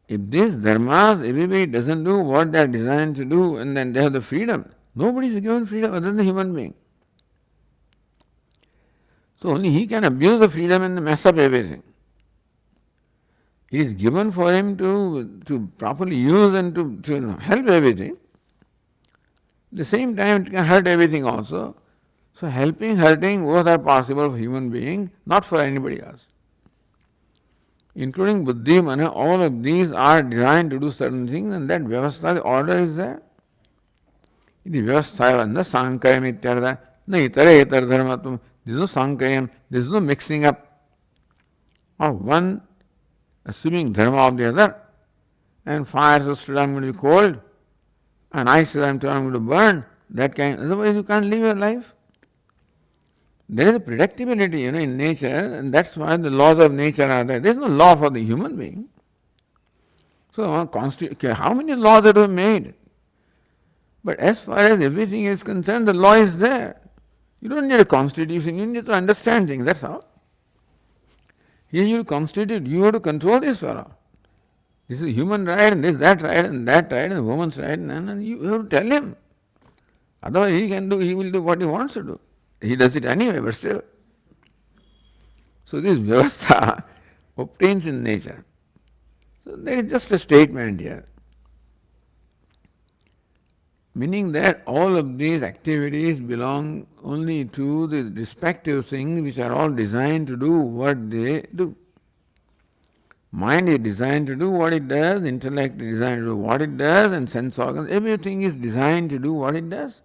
If these dharmas, everybody doesn't do what they are designed to do, and then they have the freedom, nobody is given freedom other than the human being. So only he can abuse the freedom and mess up everything. It is given for him to properly use and to help everything. At the same time, it can hurt everything also. So helping, hurting, both are possible for human being, not for anybody else. Including buddhi, mana, all of these are designed to do certain things, and that vyavastha, the order is there. Iti vyavasthaya na sankayam ityartha, na itare itar dharmatum. There is no sankayam, there is no mixing up of one assuming dharma of the other. And fire says today I'm going to be cold, and ice says I'm going to burn. That kind, otherwise you can't live your life. There is a predictability, in nature, and that's why the laws of nature are there. There is no law for the human being. So, how many laws that were made? But as far as everything is concerned, the law is there. You don't need a constitution, you need to understand things, that's all. Here you constitute, you have to control this fellow. This is human right, and this is that right, and that right, and the woman's right, and you have to tell him. Otherwise he will do what he wants to do. He does it anyway, but still. So this vyavastha obtains in nature. So there is just a statement here. Meaning that all of these activities belong only to the respective things which are all designed to do what they do. Mind is designed to do what it does, intellect is designed to do what it does, and sense organs, everything is designed to do what it does.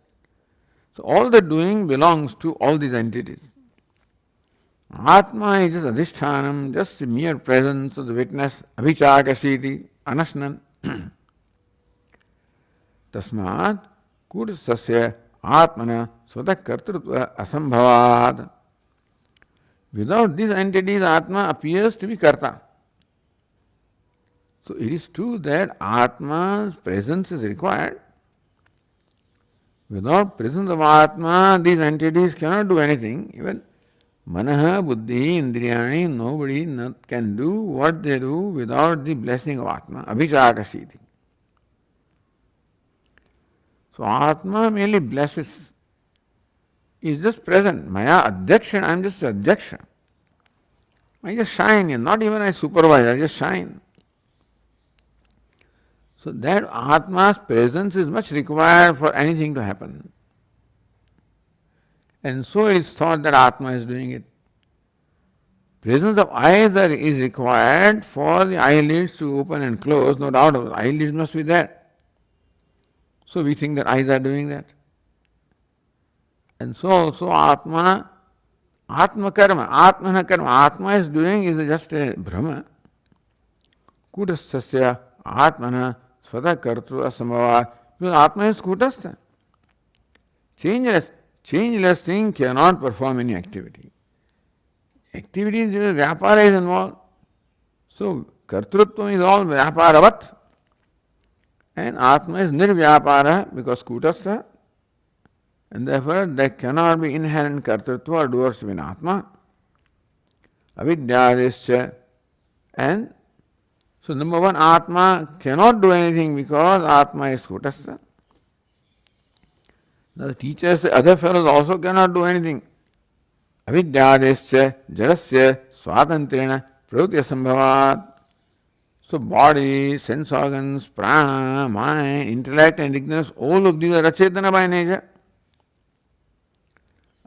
So all the doing belongs to all these entities. Atma is just adhishthanam, just the mere presence of the witness, abhichakashiti, anashnan. Tasmat kursasya atmana svata kartrutva asambhavad. Without these entities, Atma appears to be karta. So it is true that Atma's presence is required. Without presence of Atma, these entities cannot do anything. Even Manaha, Buddhi, Indriyani, nobody can do what they do without the blessing of Atma, Abhichakashiti. So Atma merely blesses, is just present. Maya Adhyaksha, I am just Adhyaksha. I just shine, not even I supervise, I just shine. So that Atma's presence is much required for anything to happen. And so it is thought that Atma is doing it. Presence of eyes is required for the eyelids to open and close, no doubt about it. Eyelids must be there. So we think that eyes are doing that. And so also Atma karma, Atmana karma. Atma is doing is just a Brahma. Kutastasya Atmana svata kartru asambhava. Because Atma is kutastha. Changeless thing cannot perform any activity. Activities, vyapara is involved. So kartrutvam is all vyaparavat. And Atma is nirvyapara because kutastha. And therefore there cannot be inherent kartrutva or doership in Atma. Avidyadischa. And so number one, Atma cannot do anything because Atma is kutastha. The teachers, the other fellows also cannot do anything. Avidyadescha jarasya swatantrena pravritya sambhavat. So body, sense organs, prana, mind, intellect and ignorance, all of these are achetana by nature.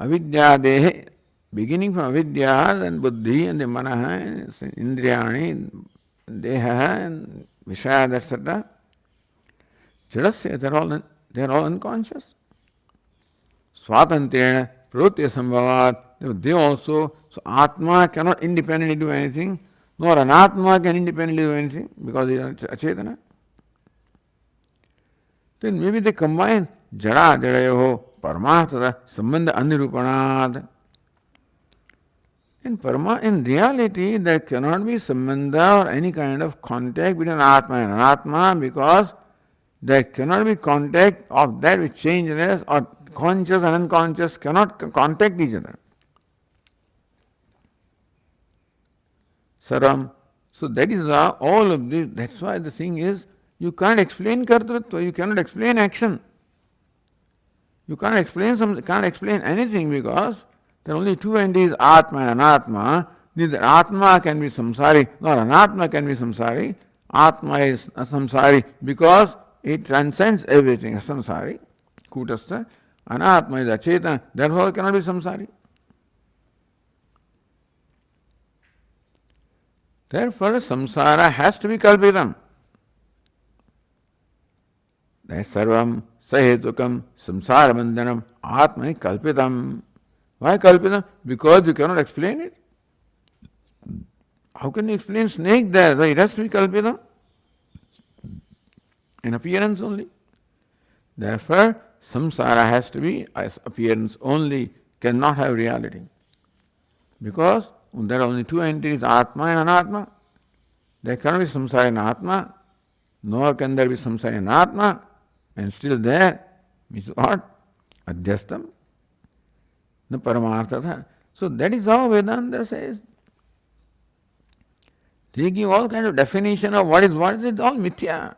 Avidyadehe, beginning from avidya and buddhi and the manaha, indriyani, deha and vishaya, etc. Jarasya, they are all unconscious. Swatantrena pravritya sambhavat. They also, so Atma cannot independently do anything, nor Anatma can independently do anything because they are achetana. Then maybe they combine jada jadayoho paramarthata sambandha anirupanad. In reality, there cannot be sambandha or any kind of contact between Atma and Anatma because there cannot be contact of that which changeless or conscious and unconscious cannot contact each other. Saram. So that is all of this. That's why the thing is, you can't explain kartrutva, you cannot explain action. You can't explain anything because There are only two entities, Atma and Anatma. Neither Atma can be samsari nor Anatma can be samsari. Atma is a samsari because it transcends everything, samsari, kutastha. Anatma is acheta, therefore it cannot be samsari. Therefore, samsara has to be kalpitam. That's sarvam sahetukam samsara bandhanam atmani kalpitam. Why kalpitam? Because you cannot explain it. How can you explain snake there? It has to be kalpitam. In appearance only. Therefore, samsara has to be as appearance only, cannot have reality. Because there are only two entities, Atma and Anatma. There cannot be samsara in Atma, nor can there be samsara in Atma, and still there is what? Adhyastam, the Paramartha. So that is how Vedanta says. They give all kinds of definition of what is, it's all mithya.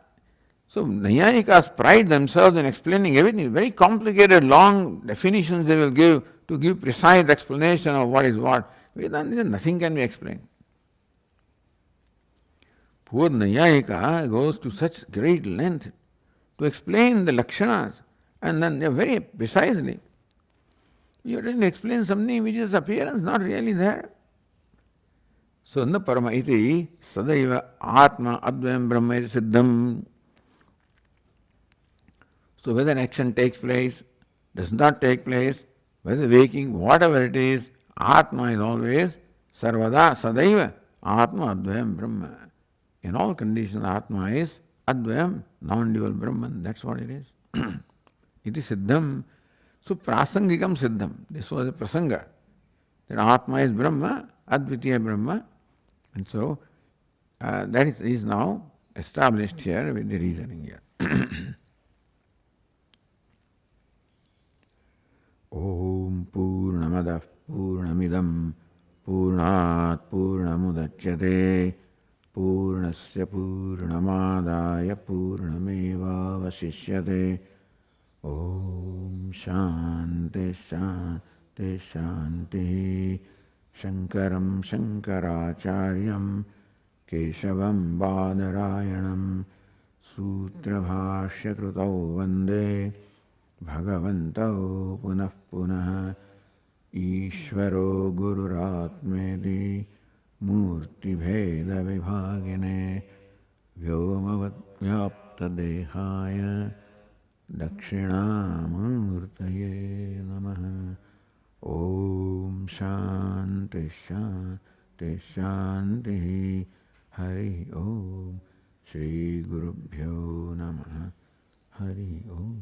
So Nayayikas pride themselves in explaining everything. Very complicated, long definitions they will give to give precise explanation of what is what. Vedanta, nothing can be explained. Poor Nayayika goes to such great length to explain the lakshanas, and then they are very precisely. You are trying to explain something which is appearance, not really there. So, na parama iti sadaiva atma advayam brahma iti siddham. So, whether an action takes place, does not take place, whether waking, whatever it is, atma is always sarvada sadaiva atma advayam brahma. In all conditions, atma is advayam, non-dual Brahman. That's what it is. It is siddham. So, prasangikam siddham. This was a prasanga. That atma is Brahma, advitiya Brahma. And so, that is now established here with the reasoning here. Om Purnamadah Purnamidam Purnat Purnamudachyate Purnasya Purnamadaya Purnameva Vasishyate. Om Shanti Shanti Shanti. Shankaram Shankaracharyam Keshavam Badarayanam Sutra Bhashya Krutau Vande Bhagavantau Punah Punah Ishvaro Gururatmedi Murti Bheda Vibhagine Vyomavat Vyapta Dehaya Dakshinamurtaye Namaha. Om Shanti Shanti Shanti. Hari Om. Shri Gurubhyo Namaha. Hari Om.